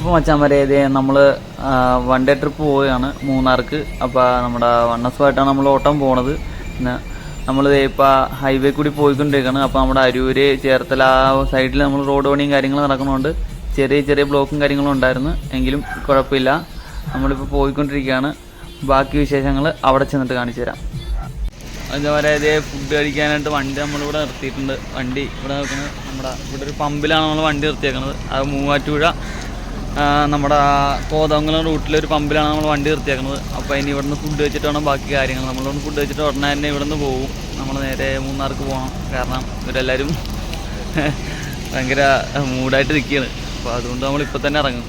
അപ്പോൾ മച്ചാന്മാരെ ഇതേ നമ്മൾ വൺ ഡേ ട്രിപ്പ് പോവുകയാണ് മൂന്നാർക്ക്. അപ്പോൾ നമ്മുടെ വണ്ണസുമായിട്ടാണ് നമ്മൾ ഓട്ടം പോണത്. പിന്നെ നമ്മൾ ഇപ്പോൾ ഹൈവേ കൂടി പോയിക്കൊണ്ടിരിക്കുകയാണ്. അപ്പോൾ നമ്മുടെ അരൂര് ചേർത്തല സൈഡിൽ നമ്മൾ റോഡ് പണിയും കാര്യങ്ങളും നടക്കുന്നതുകൊണ്ട് ചെറിയ ചെറിയ ബ്ലോക്കും കാര്യങ്ങളും ഉണ്ടായിരുന്നു. എങ്കിലും കുഴപ്പമില്ല, നമ്മളിപ്പോൾ പോയിക്കൊണ്ടിരിക്കുകയാണ്. ബാക്കി വിശേഷങ്ങൾ അവിടെ ചെന്നിട്ട് കാണിച്ചു തരാം. അതേപോലെ ഇതേ ഫുഡ് കഴിക്കാനായിട്ട് വണ്ടി നമ്മളിവിടെ നിർത്തിയിട്ടുണ്ട്. വണ്ടി ഇവിടെ നിൽക്കുന്നത് ഇവിടെ ഒരു പമ്പിലാണ് നമ്മൾ വണ്ടി നിർത്തിയേക്കുന്നത്. അത് മൂവാറ്റുപുഴ നമ്മുടെ കോതമംഗലം റൂട്ടിലൊരു പമ്പിലാണ് നമ്മൾ വണ്ടി നിർത്തിയേക്കുന്നത്. അപ്പോൾ ഇനി ഇവിടുന്ന് ഫുഡ് വെച്ചിട്ട് വേണം ബാക്കി കാര്യങ്ങൾ. നമ്മളിവിടെ ഫുഡ് വെച്ചിട്ട് ഉടനെ തന്നെ ഇവിടുന്ന് പോകും. നമ്മൾ നേരെ മൂന്നാർക്ക് പോകണം. കാരണം ഇവരെല്ലാവരും ഭയങ്കര മൂഡായിട്ട് നിൽക്കുകയാണ്. അപ്പോൾ അതുകൊണ്ട് നമ്മളിപ്പോൾ തന്നെ ഇറങ്ങും.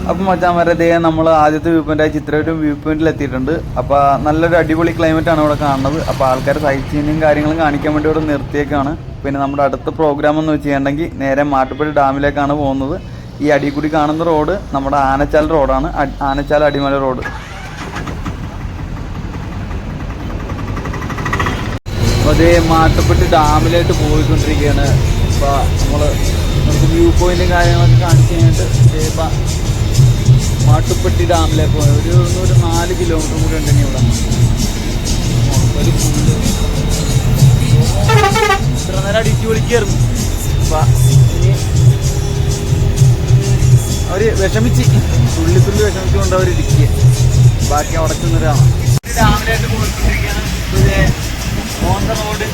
അപ്പം മച്ചാന്മാരെ ഇതേ നമ്മൾ ആദ്യത്തെ വ്യൂ പോയിൻ്റായ ചിത്രപുരം വ്യൂ പോയിന്റിൽ എത്തിയിട്ടുണ്ട്. അപ്പോൾ നല്ലൊരു അടിപൊളി ക്ലൈമറ്റാണ് ഇവിടെ കാണുന്നത്. അപ്പോൾ ആൾക്കാർ സൈറ്റ് സീനിങ് കാര്യങ്ങളും കാണിക്കാൻ വേണ്ടി ഇവിടെ നിർത്തിയേക്കാണ്. പിന്നെ നമ്മുടെ അടുത്ത പ്രോഗ്രാം എന്ന് വെച്ച് കഴിഞ്ഞിട്ടുണ്ടെങ്കിൽ നേരെ മാട്ടുപ്പെട്ടി ഡാമിലേക്കാണ് പോകുന്നത്. ഈ അടി കൂടി കാണുന്ന റോഡ് നമ്മുടെ ആനച്ചാൽ റോഡാണ്, ആനച്ചാൽ അടിമല റോഡ്. അപ്പോൾ അതേ മാട്ടുപ്പെട്ടി ഡാമിലായിട്ട് പോയിക്കൊണ്ടിരിക്കുകയാണ്. അപ്പോൾ നമുക്ക് വ്യൂ പോയിന്റും കാര്യങ്ങളൊക്കെ കാണിച്ചു കഴിഞ്ഞിട്ട് ഇപ്പം മാട്ടുപ്പെട്ടി ഡാമിലേക്ക് പോയി ഒരു 4 കിലോമീറ്റർ കൂടി ഉണ്ടെങ്കിൽ ഇവിടെ ഒരു ഫുള്ള് ഇത്ര നേരം അടിച്ചു വിളിക്കായിരുന്നു. അപ്പം ഇനി അവർ വിഷമിച്ച് തുള്ളി വിഷമിച്ചുകൊണ്ട് അവർ ഇരിക്കുക. ബാക്കി അവിടെ ചെന്നൊരാണ് ഡാമിലായിട്ട് പോയിക്കൊണ്ടിരിക്കുകയാണ്. ഓൺ ദ റോഡ്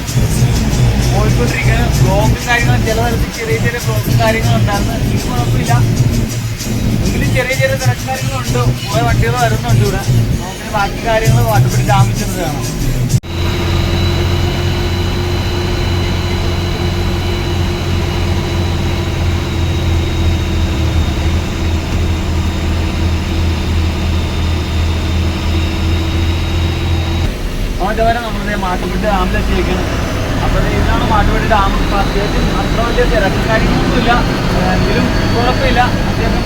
പോയിക്കൊണ്ടിരിക്കുകയാണ്. ബ്ലോക്കും കാര്യങ്ങളും ചില സ്ഥലത്ത് ചെറിയ ചെറിയ ബ്ലോക്കും കാര്യങ്ങളും ഉണ്ടായിരുന്നു. ഇത് കുഴപ്പമില്ല, എങ്കിലും ചെറിയ ചെറിയ തിരക്ക് കാര്യങ്ങളുണ്ട്. പോയ വണ്ടികൾ വരുന്നുണ്ട് ഇവിടെ. നമുക്ക് ബാക്കി കാര്യങ്ങൾ മാട്ടുപ്പെട്ടി ഡാമിൽ ചെന്ന് കാണാം. അതുപോലെ നമ്മളിത് മാട്ടുപ്പെട്ടി ഡാമിലെത്തിയിരിക്കുകയാണ്. അപ്പോൾ ഇതാണ് മാട്ടുപ്പെട്ടി ഡാം. ഇപ്പോൾ അത്യാവശ്യം അത്ര വലിയ തിരക്കും കാര്യങ്ങളൊന്നുമില്ല, എങ്കിലും കുഴപ്പമില്ല. അത്യാവശ്യം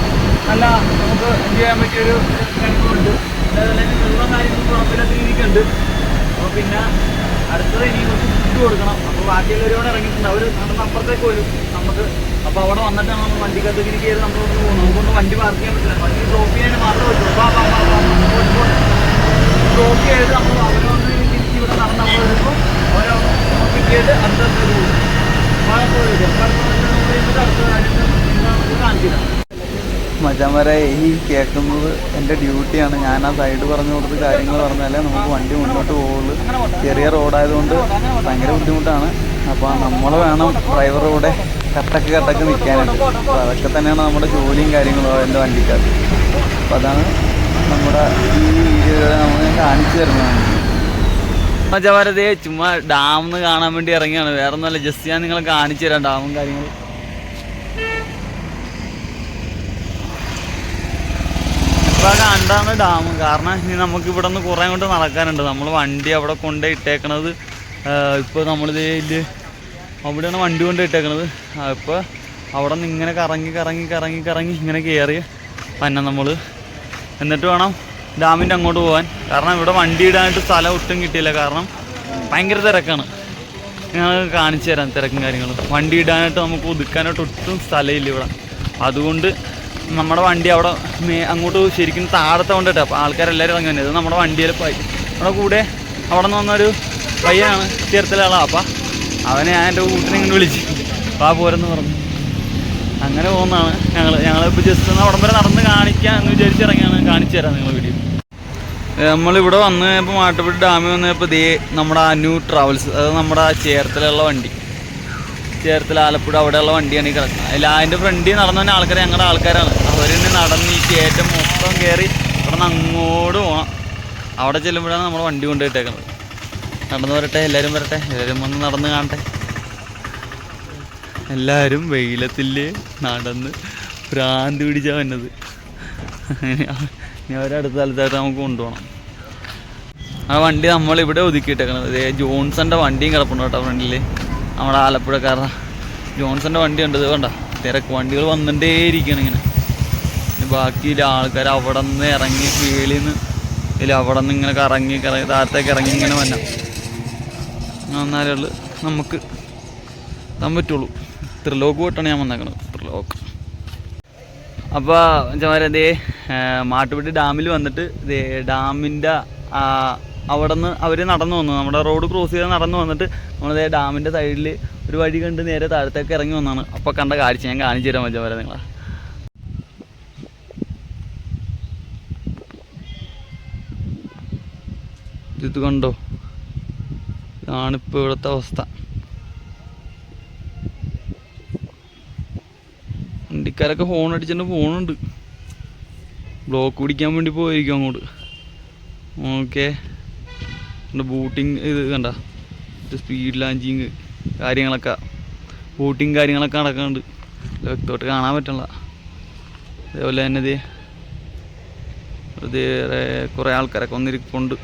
നല്ല നമുക്ക് എൻജോയ് ചെയ്യാൻ പറ്റിയൊരു കാര്യങ്ങളുണ്ട്. അതേപോലെ തന്നെ വെള്ളം കാര്യങ്ങളും കുഴപ്പമില്ലാത്ത രീതിക്കുണ്ട്. അപ്പോൾ പിന്നെ അടുത്തത് ഇനി കുറച്ച് ഫുഡ് കൊടുക്കണം. അപ്പോൾ ബാക്കിയുള്ളവരോട് ഇറങ്ങിയിട്ടുണ്ട്. അവർ നടന്ന് അപ്പുറത്തേക്ക് വരും നമുക്ക്. അപ്പോൾ അവിടെ വന്നിട്ടാണ് നമ്മൾ വണ്ടിക്കകത്ത് കയറി നമ്മളോട് പോകുന്നത്. നമുക്കൊന്ന് വണ്ടി പാർക്ക് ചെയ്യാൻ പറ്റില്ല. വണ്ടി ഡ്രോപ്പ് ചെയ്യാൻ മാത്രമേ പറ്റുള്ളൂ. ഡ്രോപ്പ് ചെയ്ത് നമ്മൾ അവരെ വന്ന് തിരിച്ചിവിടെ നടന്ന് നമ്മൾ വരുമ്പോൾ ഓരോ പിക്ക് ചെയ്ത് അടുത്ത പോകും. മച്ചാന്മാരെ ഈ കേൾക്കുന്നത് എൻ്റെ ഡ്യൂട്ടിയാണ്. ഞാൻ ആ സൈഡ് പറഞ്ഞു കൊടുത്ത് കാര്യങ്ങൾ പറഞ്ഞാലേ നമുക്ക് വണ്ടി മുന്നോട്ട് പോകുള്ളൂ. ചെറിയ റോഡായതുകൊണ്ട് ഭയങ്കര ബുദ്ധിമുട്ടാണ്. അപ്പോൾ നമ്മൾ വേണം ഡ്രൈവറുടെ കൂടെ കട്ടക്ക് നിൽക്കാനായിട്ട്. അപ്പോൾ അതൊക്കെ തന്നെയാണ് നമ്മുടെ ജോലിയും കാര്യങ്ങളും എൻ്റെ വണ്ടിക്കകത്ത്. അപ്പോൾ അതാണ് നമ്മുടെ ഈ വീഡിയോയിൽ നമ്മൾ കാണിച്ചു തരുന്നതാണ്. മച്ചാന്മാരെ ചുമ്മാ ഡാമിന്ന് കാണാൻ വേണ്ടി ഇറങ്ങിയാണ്. വേറെ ഒന്നുമല്ല, ജസ്റ്റ് ഞാൻ നിങ്ങളെ കാണിച്ചു തരാം ഡാമും കാര്യങ്ങളും. ഇപ്പോൾ കണ്ടാണ് ഡാം. കാരണം ഇനി നമുക്ക് ഇവിടെ നിന്ന് കുറേ കൊണ്ട് നടക്കാനുണ്ട്. നമ്മൾ വണ്ടി അവിടെ കൊണ്ടേ ഇട്ടേക്കണത്. ഇപ്പോൾ നമ്മളിത് അവിടെയാണ് വണ്ടി കൊണ്ട് ഇട്ടേക്കണത്. ഇപ്പോൾ അവിടെ നിന്ന് ഇങ്ങനെ കറങ്ങി ഇങ്ങനെ കയറി പിന്നെ നമ്മൾ എന്നിട്ട് വേണം ഡാമിൻ്റെ അങ്ങോട്ട് പോകാൻ. കാരണം ഇവിടെ വണ്ടി ഇടാനായിട്ട് സ്ഥലം ഒട്ടും കിട്ടിയില്ല. കാരണം ഭയങ്കര തിരക്കാണ്. ഞാൻ കാണിച്ചു തരാം തിരക്കും കാര്യങ്ങളും. വണ്ടി ഇടാനായിട്ട് നമുക്ക് ഒതുക്കാനായിട്ട് ഒട്ടും സ്ഥലമില്ല ഇവിടെ. അതുകൊണ്ട് നമ്മുടെ വണ്ടി അവിടെ അങ്ങോട്ട് ശരിക്കും താഴത്തെ കൊണ്ടിട്ട് അപ്പോൾ ആൾക്കാരെല്ലാവരും ഇറങ്ങി വന്നത്. നമ്മുടെ വണ്ടിയിൽ നമ്മുടെ കൂടെ അവിടെ നിന്ന് വന്നൊരു പയ്യനാണ്, ചേർത്തലാളാണ്. അപ്പം അവനെ ഞാൻ എൻ്റെ കൂട്ടിനെ ഇങ്ങനെ വിളിച്ച് പോരെന്ന് പറഞ്ഞു. അങ്ങനെ പോകുന്നതാണ് ഞങ്ങളിപ്പോൾ ജസ്റ്റ് ഒന്ന് അവിടം വരെ നടന്ന് കാണിക്കാം എന്ന് വിചാരിച്ചിറങ്ങിയാണ്. കാണിച്ചു തരാം നിങ്ങൾ വീഡിയോ. നമ്മളിവിടെ വന്ന് ഇപ്പോൾ മാട്ടുപ്പെട്ടി ഡാമിൽ വന്നപ്പോൾ നമ്മുടെ അനു ട്രാവൽസ്, അത് നമ്മുടെ ചേർത്തലുള്ള വണ്ടി, ചേർത്തല ആലപ്പുഴ അവിടെയുള്ള വണ്ടിയാണ് ഈ കിടക്കുന്നത്. അതിൻ്റെ ഫ്രണ്ടിൽ നടന്നു തന്നെ ആൾക്കാർ ഞങ്ങളുടെ ആൾക്കാരാണ്. അവരെന്നെ നടന്ന് ഈ കയറ്റം മൊത്തം കയറി ഇവിടെ നിന്ന് അങ്ങോട്ട് പോകണം. അവിടെ ചെല്ലുമ്പോഴാണ് നമ്മൾ വണ്ടി കൊണ്ടുപോയിട്ടേക്കുന്നത്. നടന്നു വരട്ടെ, എല്ലാവരും വരട്ടെ, എല്ലാവരും വന്ന് നടന്ന് കാണട്ടെ. എല്ലാവരും വെയിലത്തിൽ നടന്ന് ഭ്രാന്ത് പിടിച്ചാൽ വന്നത്. ഇനി അവരടുത്ത സ്ഥലത്തായിട്ട് നമുക്ക് കൊണ്ടുപോകണം. ആ വണ്ടി നമ്മളിവിടെ ഒതുക്കിയിട്ടേക്കണത്. ജോൺസൻ്റെ വണ്ടിയും കിടപ്പുണ്ട് കേട്ടോ ഫ്രണ്ടിൽ. നമ്മുടെ ആലപ്പുഴക്കാരുടെ ജോൺസൻ്റെ വണ്ടി ഉണ്ട്. ഇത് വേണ്ട തിരക്ക് വണ്ടികൾ വന്നിട്ടേ ഇരിക്കുകയാണ് ഇങ്ങനെ. ബാക്കിയില്ല ആൾക്കാർ അവിടെ നിന്ന് ഇറങ്ങി വീളിൽ നിന്ന് അവിടെ നിന്ന് ഇങ്ങനെ കറങ്ങി താഴത്തേക്ക് ഇറങ്ങി ഇങ്ങനെ വന്നാൽ എന്നാലേ ഉള്ളൂ നമുക്ക് എത്താൻ പറ്റുള്ളൂ. ത്രിലോക്ക് പോയിട്ടാണ് ഞാൻ വന്നേക്കണത്. ത്രിലോക്ക് അപ്പോൾ ചമാരെ മാട്ടുപ്പെട്ടി ഡാമിൽ വന്നിട്ട് ഡാമിൻ്റെ അവിടെ നിന്ന് അവർ നടന്നു വന്നു, നമ്മുടെ റോഡ് ക്രോസ് ചെയ്ത് നടന്നു വന്നിട്ട് നമ്മളിതേ ഡാമിൻ്റെ സൈഡിൽ ഒരു വഴി കണ്ട് നേരെ താഴത്തേക്ക് ഇറങ്ങി വന്നതാണ്. അപ്പോൾ കണ്ട കാഴ്ച ഞാൻ കാണിച്ചു തരാൻ പറ്റും വരെ നിങ്ങളെ. ഇത് കണ്ടോ, ഇതാണിപ്പോൾ ഇവിടുത്തെ അവസ്ഥ. വണ്ടിക്കാരൊക്കെ ഹോൺ അടിച്ചിട്ട് പോകുന്നുണ്ട്, ബ്ലോക്ക് പിടിക്കാൻ വേണ്ടി പോയിരിക്കും അങ്ങോട്ട്. ഓക്കെ, ബോട്ടിങ് ഇത് കണ്ട, സ്പീഡ് ലാഞ്ചിങ് കാര്യങ്ങളൊക്കെ, ബോട്ടിങ് കാര്യങ്ങളൊക്കെ നടക്കുന്നുണ്ട്. വ്യക്തമായിട്ട് കാണാൻ പറ്റില്ല. അതേപോലെ തന്നെ ഇത് കുറേ ആൾക്കാരൊക്കെ വന്നിരിപ്പുണ്ട്.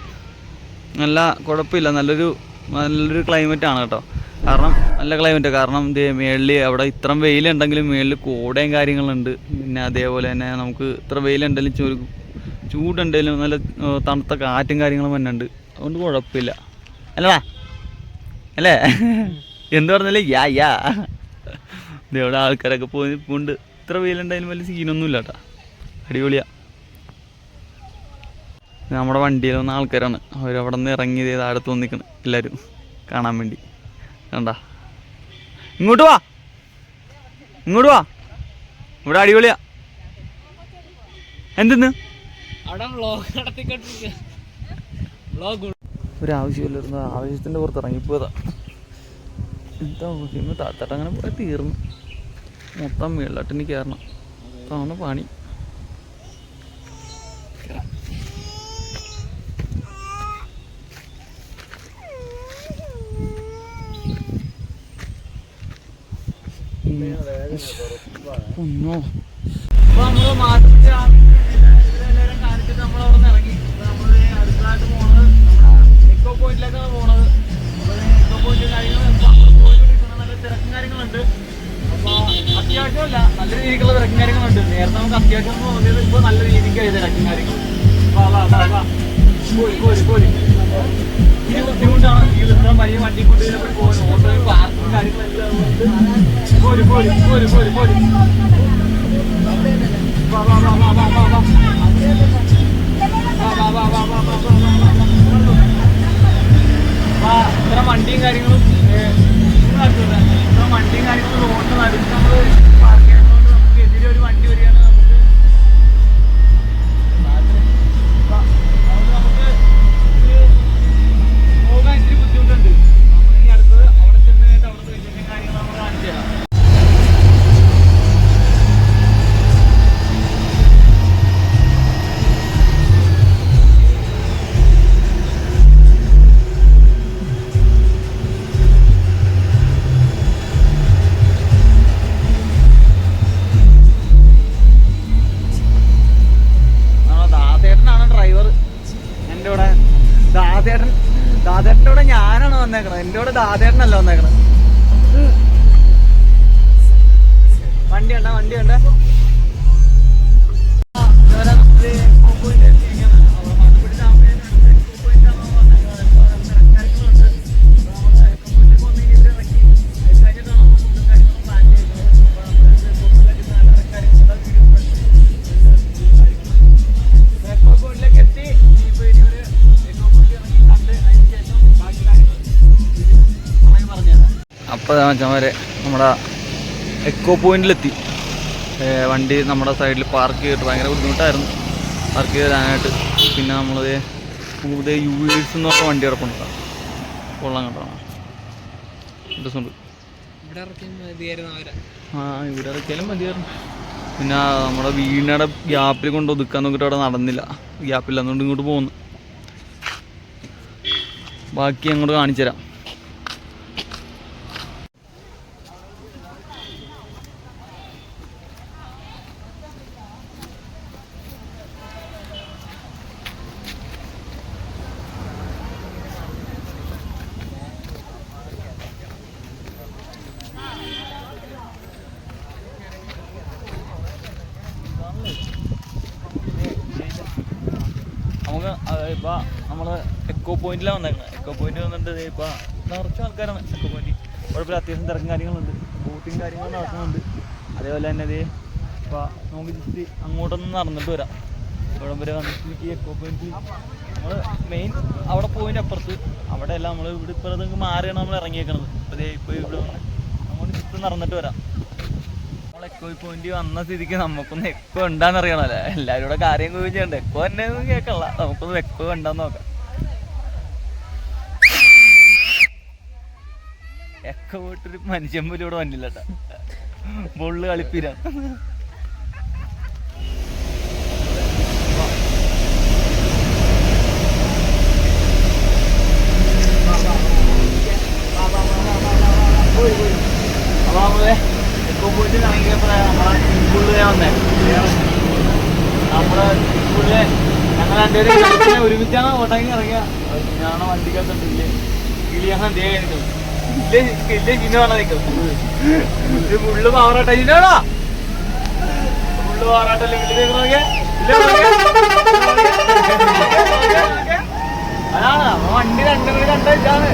നല്ല കുഴപ്പമില്ല, നല്ലൊരു ക്ലൈമറ്റാണ് കേട്ടോ. കാരണം നല്ല ക്ലൈമറ്റ്, കാരണം മേളിൽ അവിടെ ഇത്ര വെയിലുണ്ടെങ്കിലും മേളിൽ കോടയും കാര്യങ്ങളുണ്ട്. പിന്നെ അതേപോലെ തന്നെ നമുക്ക് ഇത്ര വെയിലുണ്ടെങ്കിലും ചൂടുണ്ടെങ്കിലും നല്ല തണുത്ത കാറ്റും കാര്യങ്ങളും തന്നെ ഉണ്ട്. അതുകൊണ്ട് കുഴപ്പമില്ല അല്ലടാ, അല്ലേ? എന്ത് പറഞ്ഞാലും യാ ഇതെവിടെ ആൾക്കാരൊക്കെ പോയിട്ടുണ്ട്. ഇത്ര വെയിലുണ്ടായാലും വലിയ സീനൊന്നും ഇല്ല കേട്ടോ, അടിപൊളിയാ. നമ്മുടെ വണ്ടിയിൽ വന്ന ആൾക്കാരാണ്, അവരവിടെ നിന്ന് ഇറങ്ങി താഴത്ത് വന്നിക്കണം എല്ലാവരും കാണാൻ വേണ്ടി. കണ്ട, ഇങ്ങോട്ട് വാ ഇവിടെ അടിപൊളിയാ. എന്തെന്ന് ഒരാവശ്യമില്ലായിരുന്നു, ആവശ്യത്തിൻ്റെ പുറത്ത് ഇറങ്ങിപ്പോയതാ. എന്താ ഇന്ന് താത്താട്ട് അങ്ങനെ പോയി തീർന്നു. മൊത്തം വെള്ളട്ടിന് കയറണം, അതാണ് പണി. ഒന്നോ അപ്പോൾ നമ്മൾ മാറ്റി എല്ലാവരും കാണിച്ചിട്ട് നമ്മളവിടെ നിന്ന് ഇറങ്ങി. നമ്മൾ അടുത്തതായിട്ട് പോണത് എക്കോ പോയിന്റിലേക്കാണ് പോണത്. അപ്പോൾ എക്കോ പോയിന്റ് കാര്യങ്ങൾ പോയിക്കൊണ്ടിരിക്കുന്ന നല്ല തിരക്കും കാര്യങ്ങളുണ്ട്. അപ്പോൾ അത്യാവശ്യമല്ല, നല്ല രീതിക്കുള്ള തിരക്കും കാര്യങ്ങളുണ്ട്. നേരത്തെ നമുക്ക് അത്യാവശ്യം തോന്നിയത് ഇപ്പോൾ നല്ല രീതിക്കായി തിരക്കും കാര്യങ്ങൾ. പോരി ഈ ബുദ്ധിമുട്ടാണ് ഈ ഇത്രയും വലിയ വണ്ടി കൊണ്ട് പോകുന്നത്. ഓട്ടോ പാർക്കും കാര്യങ്ങളെല്ലാം പോരി ഇത്ര വണ്ടിയും കാര്യങ്ങളും റോഡ് നടുക്ക് നമ്മൾ പാർക്ക് ചെയ്യുന്നതുകൊണ്ട് നമുക്ക് എതിരെ ഒരു വണ്ടി വരികയാണ്. നമുക്ക് പോകാൻ ഇത്തിരി ബുദ്ധിമുട്ടുണ്ട്. നമ്മൾ ഇനി അടുത്തത് അവിടെ ചെന്ന് കഴിഞ്ഞിട്ട് അവിടുത്തെ വിഷയം കാര്യങ്ങൾ നമ്മൾ കാണിച്ചു തരാം. ദാദേട്ടൻ്റെ കൂടെ ഞാനാണ് വന്നേക്കണത്, എൻ്റെ കൂടെ ദാദേട്ടനല്ല വന്നേക്കണത്. വണ്ടി കണ്ട അപ്പോൾ മച്ചന്മാരെ നമ്മുടെ എക്കോ പോയിന്റിലെത്തി. വണ്ടി നമ്മുടെ സൈഡിൽ പാർക്ക് ചെയ്തിട്ട് ഭയങ്കര ബുദ്ധിമുട്ടായിരുന്നു പാർക്ക് ചെയ്താനായിട്ട്. പിന്നെ നമ്മളത് കൂടുതൽ യൂസ് എന്ന് പറഞ്ഞ വണ്ടി കിടപ്പുണ്ട്, കൊള്ളാൻ കണ്ടോ രസമുണ്ട്. ഇവിടെ ഇറക്കിയാലും മതിയായിരുന്നു. പിന്നെ നമ്മുടെ വീടിനടെ ഗ്യാപ്പിൽ കൊണ്ട് ഒതുക്കാൻ നോക്കിയിട്ട് അവിടെ നടന്നില്ല, ഗ്യാപ്പില്ല, അതുകൊണ്ട് ഇങ്ങോട്ട് പോകുന്നു. ബാക്കി അങ്ങോട്ട് കാണിച്ചു തരാം. ഇപ്പോൾ നമ്മൾ എക്കോ പോയിന്റിലാണ് വന്നേക്കുന്നത്. എക്കോ പോയിന്റ് വന്നിട്ട് ഇപ്പോൾ നിറച്ച ആൾക്കാരാണ് എക്കോ പോയിന്റ്. കുഴപ്പമില്ല, അത്യാവശ്യം തിരക്കും കാര്യങ്ങളുണ്ട്, ബോട്ടിങ് കാര്യങ്ങൾ നടക്കുന്നുണ്ട്. അതേപോലെ തന്നെ അപ്പോൾ നമുക്ക് ജസ്റ്റ് അങ്ങോട്ടൊന്ന് നടന്നിട്ട് വരാം. ഇവിടം വരെ വന്നിട്ട് എക്കോ പോയിന്റ് നമ്മൾ മെയിൻ അവിടെ പോയിന്റ് അപ്പുറത്ത് അവിടെ അല്ല, നമ്മൾ ഇവിടെ ഇപ്പോൾ നിങ്ങൾക്ക് മാറിയാണ് നമ്മൾ ഇറങ്ങിയേക്കണത്. അപ്പോൾ ഇപ്പോൾ ഇവിടെ വന്ന് നമ്മൾ ജസ്റ്റ് നടന്നിട്ട് വരാം. നമ്മൾ എക്കോ പോയിന്റ് വന്ന സ്ഥിതിക്ക് നമുക്കൊന്ന് എക്കോ ഉണ്ടാന്ന് അറിയണമല്ലോ. എല്ലാവരും കൂടെ കാര്യം ചോദിച്ചിട്ടുണ്ട്. എക്കോ തന്നെ ഒന്നും കേൾക്കല്ല, നമുക്കൊന്ന് എക്കോ ഉണ്ടാന്ന് നോക്കാം. എക്കോ പോയിട്ടൊരു മനുഷ്യൻ പോലും ഇവിടെ വന്നില്ല കേട്ടോ. ബോളിൽ കളിപ്പീരാണ്. അപ്പോൾ നമ്മള് എക്കോ പോയിട്ട് ഇറങ്ങിയപ്പോൾ നമ്മളെ സ്കൂളിൽ വന്നേ. നമ്മളെ സ്കൂളില് ഞങ്ങൾ രണ്ടുപേരും ഒരുമിച്ചാണ് ഓട്ടങ്ങി ഇറങ്ങിയ. ഞാൻ വണ്ടിക്കകത്തുണ്ടില്ലേ കിളിയാണ് എന്തേ കഴിഞ്ഞിട്ട് ഇല്ല ചിഹ്നമാണോ നിൽക്കും. ഇത് ഫുള്ള് പവറാട്ട ചിഹ്നമാണോ? ഫുള്ള് പവറാട്ടല്ലേ വീട്ടിലേക്ക്. അതാണ് വണ്ടി രണ്ടും കൂടി കണ്ടാണ്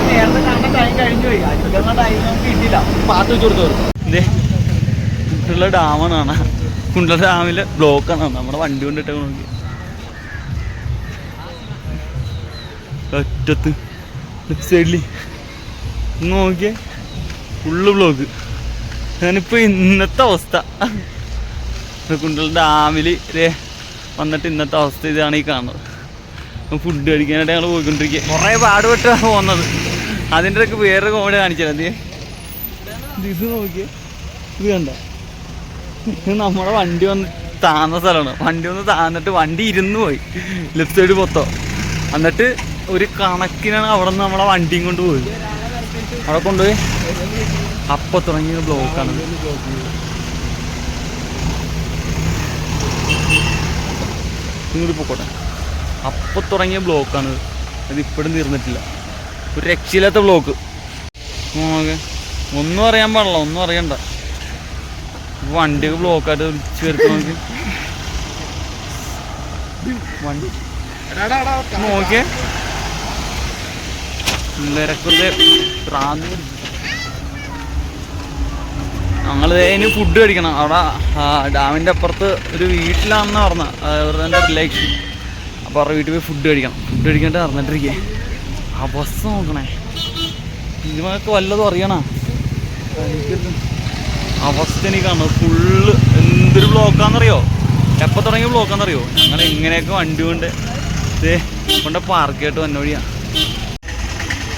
നേരത്തെ കണ്ട ടൈം കഴിഞ്ഞു പോയി. അഞ്ചുള്ള ടൈം നമുക്ക് കിട്ടിയില്ല. പാട്ട് വെച്ച് കൊടുത്തു. ഇതേ കുണ്ടുള്ള ഡാമാണ് കാണാം. കുണ്ടുള്ള ഡാമില് ബ്ലോക്കാണ് നമ്മുടെ വണ്ടി കൊണ്ടിട്ട് നോക്കി. ഒറ്റത്ത് ലെഫ്റ്റ് സൈഡിൽ നോക്കിയേ ഫുള്ള് ബ്ലോക്ക്. ഞാനിപ്പോൾ ഇന്നത്തെ അവസ്ഥ കുണ്ടുള്ള ഡാമിൽ വന്നിട്ട് ഇന്നത്തെ അവസ്ഥ ഇതാണ് ഈ കാണുന്നത്. ഫുഡ് കഴിക്കാനായിട്ട് ഞങ്ങൾ പോയിക്കൊണ്ടിരിക്കുക. കുറേ പാടുപെട്ടാണ് പോകുന്നത്. അതിൻ്റെ ഒക്കെ വേറൊരു കോമഡി കാണിച്ചത്. ഇത് നോക്കിയേ, ഇത് കണ്ട, ഇത് നമ്മുടെ വണ്ടി വന്ന് താന്ന സ്ഥലമാണ്. വണ്ടി വന്ന് താന്നിട്ട് വണ്ടി ഇരുന്ന് പോയി ലെഫ്റ്റ് സൈഡ് മൊത്തം. എന്നിട്ട് ഒരു കണക്കിനാണ് അവിടെ നിന്ന് നമ്മളെ വണ്ടിയും കൊണ്ട് പോയി. അവിടെ കൊണ്ടുപോയി അപ്പം തുടങ്ങിയ ബ്ലോക്കാണ്. ഇങ്ങോട്ട് പോക്കോട്ടെ. അപ്പം തുടങ്ങിയ ബ്ലോക്കാണ്. അത് ഇപ്പോഴും തീർന്നിട്ടില്ല. ഒരു രക്ഷയില്ലാത്ത ബ്ലോക്ക്. ഓക്കെ, ഒന്നും അറിയാൻ പാടില്ല, ഒന്നും അറിയണ്ട. വണ്ടിയൊക്കെ ബ്ലോക്കായിട്ട് വിളിച്ച് വരുത്തി നോക്കി. വണ്ടി നോക്കിയേ പിള്ളേരൊക്കെ പ്രാന്തി. ഞങ്ങൾ ഇനി ഫുഡ് കഴിക്കണം. അവിടെ ഡാമിൻ്റെ അപ്പുറത്ത് ഒരു വീട്ടിലാണെന്ന് പറഞ്ഞാൽ അവരുടെ എൻ്റെ റിലേഷൻ. അപ്പോൾ അവരുടെ വീട്ടിൽ പോയി ഫുഡ് കഴിക്കണം. ഫുഡ് കഴിക്കാണ്ട് നടന്നിട്ടിരിക്കേ. അവസ്ഥ നോക്കണേ. ഇതിനൊക്കെ വല്ലതും അറിയണോ? അവസ്ഥ എനിക്ക് കാണുന്നത് ഫുള്ള് എന്തൊരു ബ്ലോക്കാണെന്നറിയോ? എപ്പോൾ തുടങ്ങിയ ബ്ലോക്കാണെന്നറിയോ? ഞങ്ങൾ ഇങ്ങനെയൊക്കെ വണ്ടി കൊണ്ട് കൊണ്ട് പാർക്ക് ചെയ്തിട്ട് വന്ന വഴിയാണ്.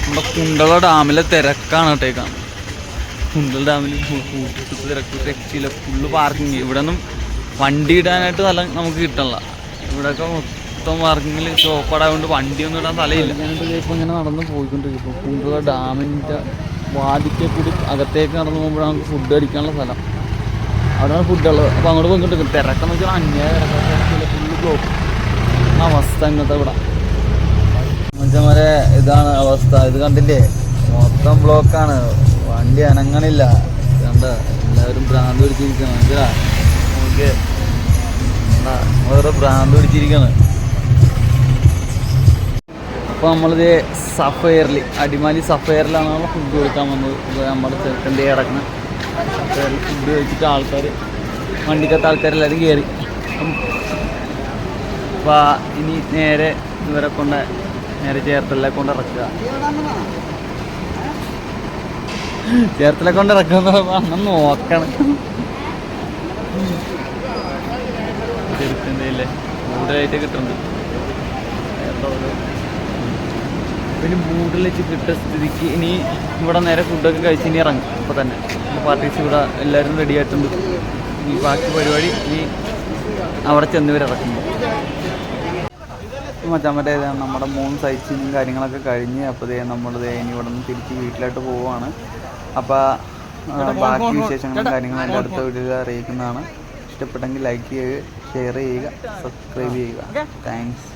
നമ്മുടെ കുണ്ടള ഡാമിലെ തിരക്കാണ് കേട്ടേക്കാണ്. കുണ്ടള ഡാമിൽ തിരക്ക് രക്ഷയില്ല. Full parking. ഇവിടെ ഒന്നും വണ്ടി ഇടാനായിട്ട് സ്ഥലം നമുക്ക് കിട്ടണില്ല. ഇവിടെയൊക്കെ മൊത്തം പാർക്കിങ്ങിൽ ഷോപ്പടായതുകൊണ്ട് വണ്ടിയൊന്നും ഇടാൻ സ്ഥലമില്ല. ഞാനിപ്പോൾ ഇപ്പോൾ ഇങ്ങനെ നടന്ന് പോയിക്കൊണ്ടിരിക്കും. കുണ്ടള ഡാമിൻ്റെ വാതിക്കെ കൂടി അകത്തേക്ക് നടന്നു പോകുമ്പോഴാണ് നമുക്ക് ഫുഡ് കഴിക്കാനുള്ള സ്ഥലം. അവിടെയാണ് ഫുഡുള്ളത്. അപ്പോൾ അങ്ങോട്ട് പോയിക്കൊണ്ടിരിക്കും. തിരക്കെന്ന് വെച്ചാൽ അന്യായ തിരക്കില്ല. ഫുള്ള് ബ്ലോക്ക് അവസ്ഥ ഇന്നത്തെ ഇവിടെ. മനുഷ്യന്മാരെ ഇതാണ് അവസ്ഥ. ഇത് കണ്ടില്ലേ, മൊത്തം ബ്ലോക്കാണ്. വണ്ടി അനങ്ങണില്ല. കണ്ട എല്ലാവരും ഭ്രാന്ത് പിടിച്ചിരിക്കണം. മനസ്സിലാ നമുക്ക് വേറെ ഭ്രാന്ത് പിടിച്ചിരിക്കണം. അപ്പോൾ നമ്മളിത് സഫയറിൽ അടിമാലി സഫയറിലാണ് നമ്മൾ ഫുഡ് കൊടുക്കാൻ വന്നത്. ഇപ്പോൾ നമ്മുടെ ചെറുക്കൻ്റെ കിടക്കണം സഫയറിൽ ഫുഡ് കഴിച്ചിട്ട് ആൾക്കാർ വണ്ടിക്കകത്ത് ആൾക്കാരെല്ലാവരും കയറി. അപ്പോൾ ഇനി നേരെ ഇവരെ കൊണ്ട് നേരെ ചേർത്തല കൊണ്ട് ഇറക്കുക. ചേർത്തല കൊണ്ട് ഇറക്കാന്ന് പറയുമ്പോൾ അന്ന് നോക്കണം. ചെറുക്കണ്ടല്ലേ കൂടുതലായിട്ട് കിട്ടുന്നുണ്ട്. പിന്നെ മൂഡിൽ വെച്ച് കിട്ടിയ സ്ഥിതിക്ക് ഇനി ഇവിടെ നേരെ ഫുഡൊക്കെ കഴിച്ച് ഇനി ഇറങ്ങും. അപ്പോൾ തന്നെ പാർട്ടീസ് ഇവിടെ എല്ലാവരും റെഡി ആയിട്ടുണ്ട്. ഈ ബാക്കി പരിപാടി ഇനി അവിടെ ചെന്നവരിറക്കുമ്പോൾ മറ്റേ നമ്മുടെ 3 സൈറ്റ്സീനും കാര്യങ്ങളൊക്കെ കഴിഞ്ഞ് അപ്പോൾ നമ്മളിത് ഇനി ഇവിടെ നിന്ന് തിരിച്ച് വീട്ടിലോട്ട് പോവുകയാണ്. അപ്പോൾ ബാക്കി വിശേഷങ്ങളും കാര്യങ്ങളും എൻ്റെ അടുത്ത വീഡിയോയിൽ അറിയിക്കുന്നതാണ്. ഇഷ്ടപ്പെട്ടെങ്കിൽ ലൈക്ക് ചെയ്യുക, ഷെയർ ചെയ്യുക, സബ്സ്ക്രൈബ് ചെയ്യുക. താങ്ക്സ്.